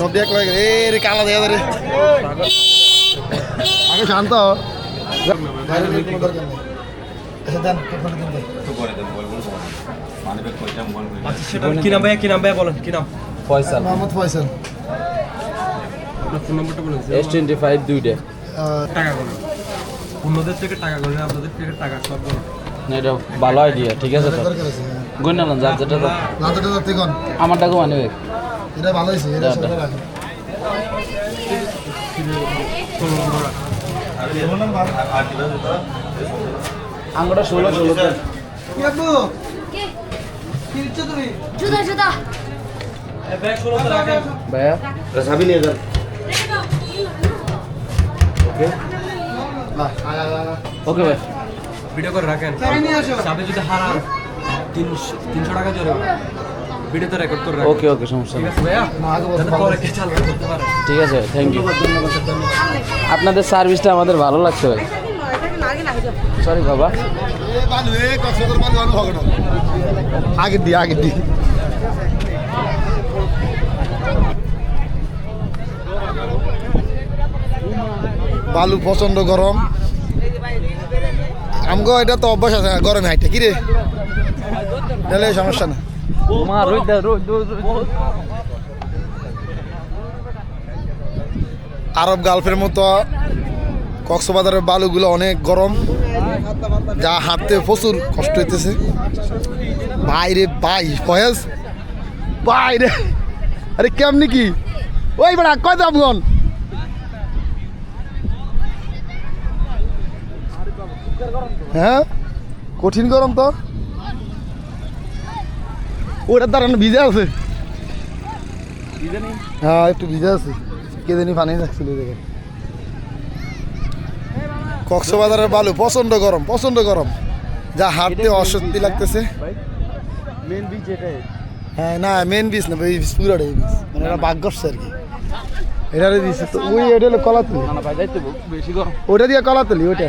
সব দিয়ে এক লাগে রে কালা দেখা রে আগে শান্ত কি নাম ভাইয়া বলেন কি নাম? ফয়সাল মোহাম্মদ ফয়সাল। আপনার ফোন নাম্বারটা বলেন। S25 দুইটা। টাকা করুন অন্যদের থেকে টাকা করুন আপনাদের থেকে টাকা সব করুন না এটা ভালো আইডিয়া ঠিক আছে স্যার গুণ না যা যেটা লাঞ্চটা যাতে কোন আমারটা কো মানে এটা ভালো হইছে এটা সব রাখি আঙ্গুটা 16 কি আপু কি ইচ্ছা তুমি জুতা এই ব্যাগ 16 তে রাখেন ভাইয়া রসাবি নিয়ে যান ওকে ওকে ভাই ভিডিও করে রাখেন চাবি যদি হারান 300 টাকা জোরে ভিডিওতে রেকর্ড করে রাখেন ওকে ওকে সমস্যা ঠিক নেই আছে ভাইয়া না আগে যাতে পরে কে চালান করতে পারে ঠিক আছে থ্যাংক ইউ আপনাদের সার্ভিসটা আমাদের ভালো লাগছে ভাই সরি বাবা এ বালু এ কক্সবাজার বালু আনো হবে না আগে দি বালু প্রচন্ড গরম আমগো এটা তো অভ্যাস আছে গরমে হাইটে কি রে তাহলে সমস্যা না মা রোদ আরব গালফের মতো কক্সবাজারের বালুগুলো অনেক গরম যা হাঁটতে প্রচুর কষ্ট হইতেছে বাইরে ফয়েজ বাইরে আরে কেমনি কি ওই বেড়া কয় দামগন হ্যাঁ কঠিন গরম তো ওটার দ্বারা ভিজে আছে হ্যাঁ একটু ভিজে আছে কে জানি পানি রাখছিল দেখে কক্সবাজারের বালু প্রচন্ড গরম যা হাঁটতে অস্বস্তি লাগতেছে মেন বিচ এটাই হ্যাঁ না মেন বিচ না ওই পুরাটাই বিচ মানে এটা বাঘ করছে আর কি এটারে দিচ্ছে তো ওই এটা হলো কলাতলি না ভাই যাইতে বেশি গরম ওটা দিয়ে কলাতলি ওটা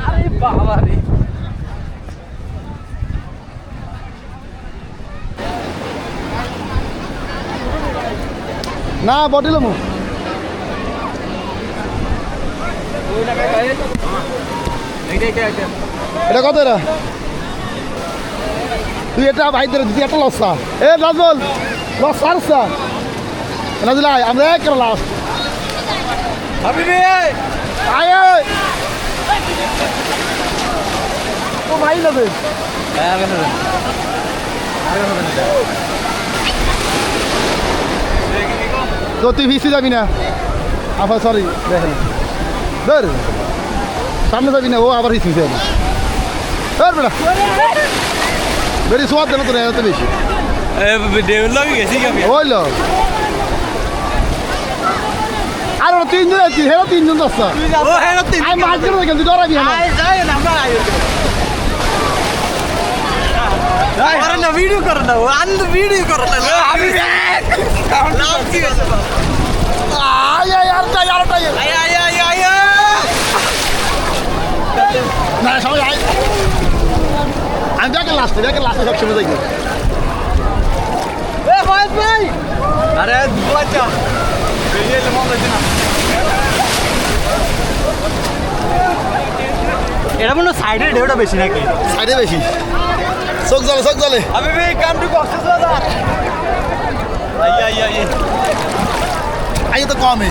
আরে বাবা রে না বটিল মু এটা কত এটা তুই এটা ভাই ধরে তুই একটা লসা এ নাজল লসা আসা নাজল আয় আমরা এক করে লাস্ট হাবিবি আয় আয় ও ভাই নেবে তো তুই ভিসি যাবি না আবার সরি দেখেন ধর সামনে যাবি না ও আবার ভিসি যাবি ধর বেটা বেরি সোয়াদ দেন তো এত বেশি হইল আর ওরা তিনজন আছি হেরা তিনজন দশটা আমি মাছ ধরে দেখেন তুই ডরাবি না ভিডিও করে না আন্দ ভিডিও করে না আমি আয় আয় আর তাই না সবাই আয় আমি দেখে লাস্টে সবসময় দেখি আরে বাচ্চা এটা মনে সাইডে ঢেউটা বেশি নাকি সাইডে বেশি চোখ জলে আমি কাম টু কক্সবাজার আই তো কমে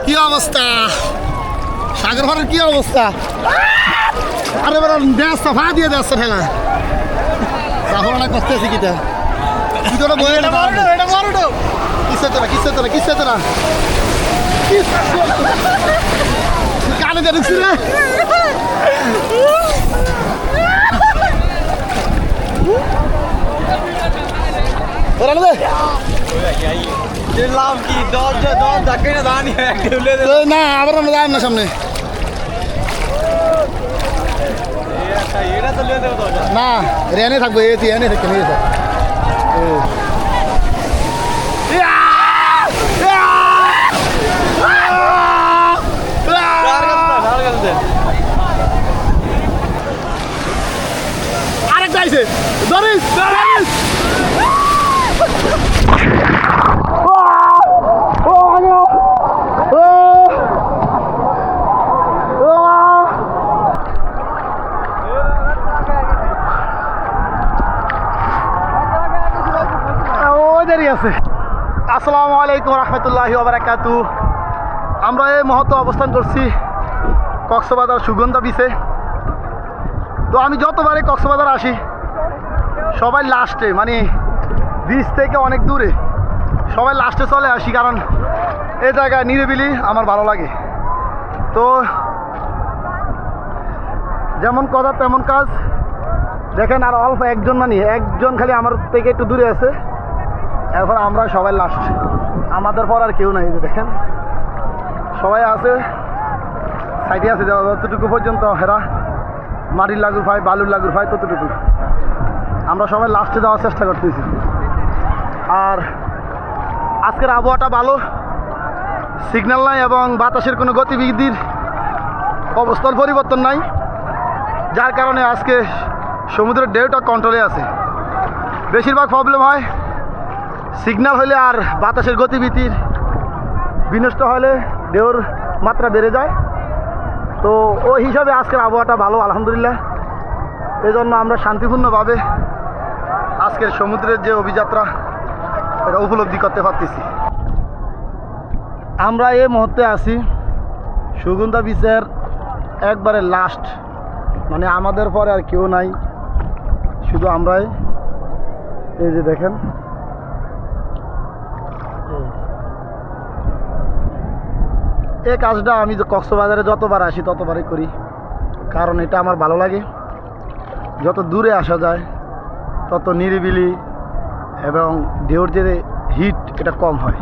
কি অবস্থা সাগর ভাড়ের কি অবস্থা আরে বড় দেশটা ভা দিয়ে দেশটা ঠেলা তাহলে না কষ্ট আছে কিটা কি তোরা বলে এটা মারো কিসে তোরা কানে দেখছি রে তোরা দে লাভ কি 10 ধাক্কা না দাঁড়ানি না আবার আমরা যাই না সামনে এটা তো লিয়ে দেবো না রেনে থাকবো এনে থাকবে নিয়ে থাক ধরিস ধরিস ওদেরই আছে। আসসালামু আলাইকুম রহমতুল্লাহি ওয়া বারাকাতুহু। আমরা এই মুহূর্তে অবস্থান করছি কক্সবাজার সুগন্ধা বিচে। তো আমি যতবারই কক্সবাজার আসি সবাই লাস্টে, মানে বিচ থেকে অনেক দূরে, সবাই লাস্টে চলে আসি, কারণ এই জায়গায় নিরিবিলি আমার ভালো লাগে। তো যেমন কথা তেমন কাজ। দেখেন আর অল্প একজন, মানে একজন খালি আমার থেকে একটু দূরে আছে, এরপর আমরা সবাই লাস্ট, আমাদের পর আর কেউ নাই। যে দেখেন সবাই আছে সাইডে আছে, যতটুকু পর্যন্ত হেরা মাটির লাগুর ভাই, বালুর লাগুর ভাই, ততটুকু আমরা সবাই লাস্টে যাওয়ার চেষ্টা করতেছি। আর আজকের আবহাওয়াটা ভালো, সিগন্যাল নাই এবং বাতাসের কোনো গতিবিধির অবস্থার পরিবর্তন নাই, যার কারণে আজকে সমুদ্রের ঢেউটা কন্ট্রোলে আছে। বেশিরভাগ প্রবলেম হয় সিগন্যাল হলে আর বাতাসের গতিবিধির বিনষ্ট হলে ঢেউর মাত্রা বেড়ে যায়। তো ওই হিসাবে আজকের আবহাওয়াটা ভালো আলহামদুলিল্লাহ। এই জন্য আমরা শান্তিপূর্ণভাবে আজকের সমুদ্রের যে অভিযাত্রা এটা উপলব্ধি করতে পারতেছি। আমরা এই মুহূর্তে আছি সুগন্ধা বিচের একবারে লাস্ট, মানে আমাদের পরে আর কেউ নাই, শুধু আমরাই। এই যে দেখেন এই কাজটা আমি কক্সবাজারে যতবার আসি ততবারই করি, কারণ এটা আমার ভালো লাগে। যত দূরে আসা যায় তত নিরিবিলি এবং ঢেউর যে হিট এটা কম হয়,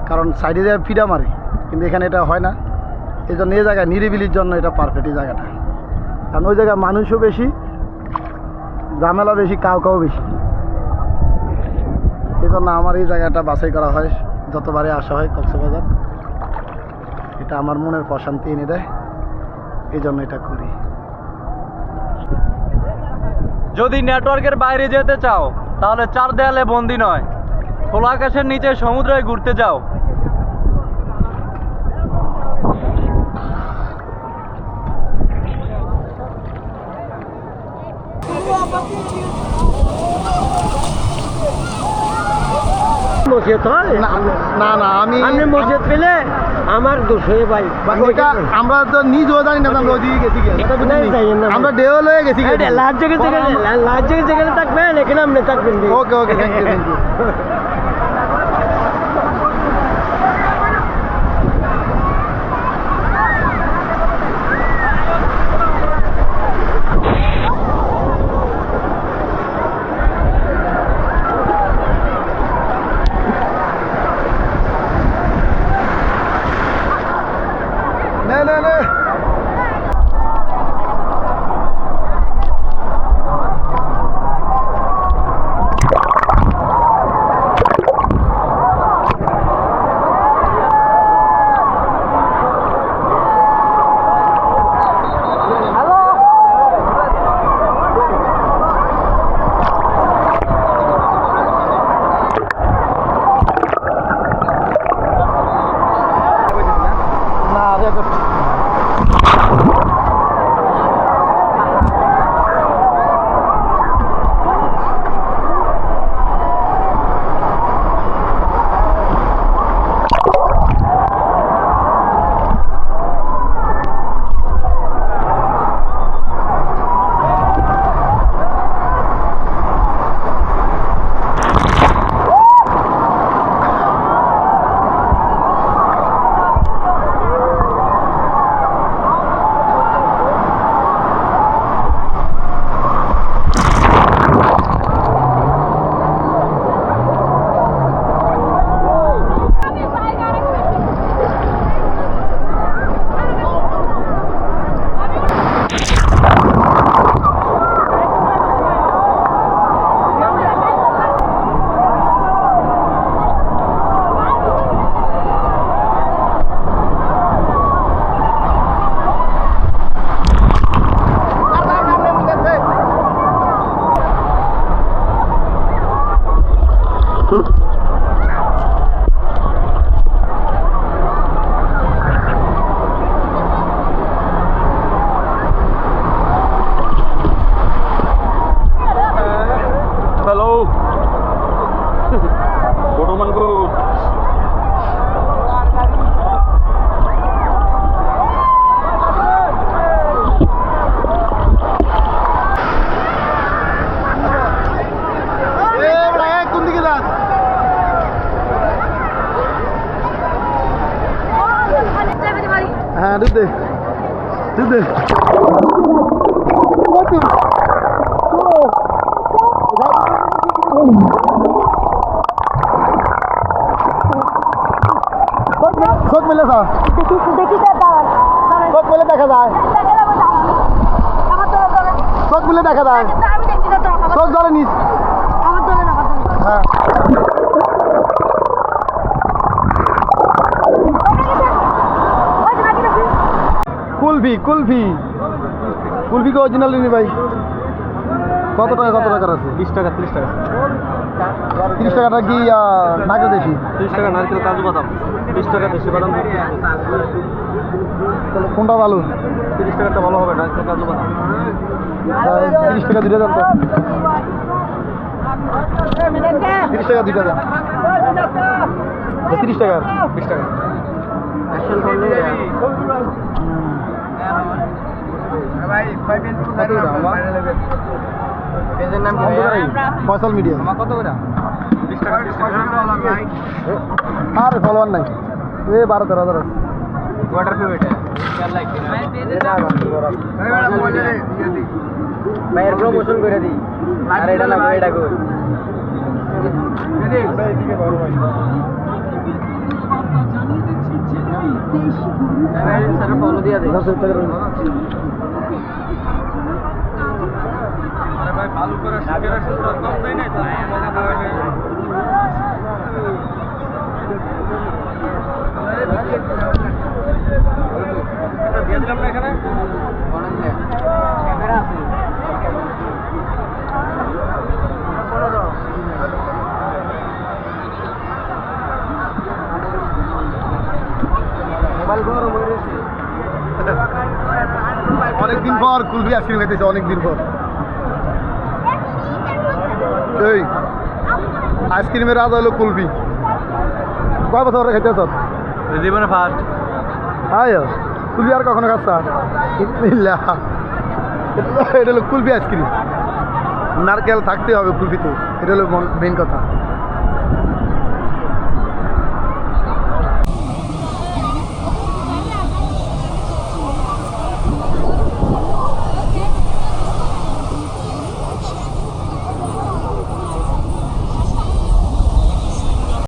কারণ সাইডে যায় পিডা মারে, কিন্তু এখানে এটা হয় না। এই জন্য এই জায়গায় নিরিবিলির জন্য এটা পারফেক্ট এই জায়গাটা, কারণ ওই জায়গায় মানুষও বেশি, ঝামেলা বেশি, কাউ বেশি। এই জন্য আমার এই জায়গাটা বাছাই করা হয়, যতবারে আসা হয় কক্সবাজার। এটা আমার মনের প্রশান্তি এনে দেয়, এই জন্য এটা করি। যদি নেটওয়ার্কের বাইরে যেতে চাও তাহলে 4 দেয়ালে বন্দি নয়, খোলা আকাশের নিচে সমুদ্রে ঘুরতে যাও। না না আমি মসজিদ পেলে আমার দোষ হয়ে ভাই, ওইটা আমরা তো নিজেও জানি না, আমরা ওইদিকে গেছি, আমরা ঢেউ লয়ে গেছি। লাজ যেখানে থাকবেন এখানে আপনি থাকবেন। Okay okay, thank you thank you. Tudo. চোখ মেলে যা চোখ মেলে দেখা যায় চোখ মেলে দেখা যায় চোখ জলে নিস হ্যাঁ কুলফি কুলফি কুলফি কি অরিজিনাল নি ভাই কত টাকার আছে 20 টাকা 30 টাকা 30 টাকাটা কি নাকে দেশি 30 টাকা নারকেল কাজু বাদাম 20 টাকা দেশি বাদাম তাহলে কোনটা ভালো 30 টাকাটা ভালো হবে নারকেল কাজু বাদাম 30 টাকা দুইটা দাম তো 30 টাকা দুইটা দাম 30 টাকা 20 টাকা পেজের নাম কি ফয়সাল মিডিয়া কত করে 20 টাকা 30 টাকা আর ফলোয়ার নাই 12-13 হাজার ওয়াটার ফেভারিট ভাইয়ের প্রমোশন করে দিই আর এটা না এটা কই স্যার ফলো দিয়া দে আরে ভাই ভালো করে শিখে রাখছেন তো কম দেই নাই তো মজা পাবে এটা দিয়ে দিলাম না এখানে ক্যামেরা আছে মোবাইল গরম হয়ে গেছে অনেকদিন পর কুলফি আইসক্রিম খাইতেছে অনেকদিন পর এই আইসক্রিমের রাজা হলো কুলফি কয় বছর ধরে খাইতেছ জীবনে ফার্স্ট আয় কুলফি আর কখনো খাচ্ছা এটা হলো কুলফি আইসক্রিম নারকেল থাকতে হবে কুলফিতে এটা হলো মেন কথা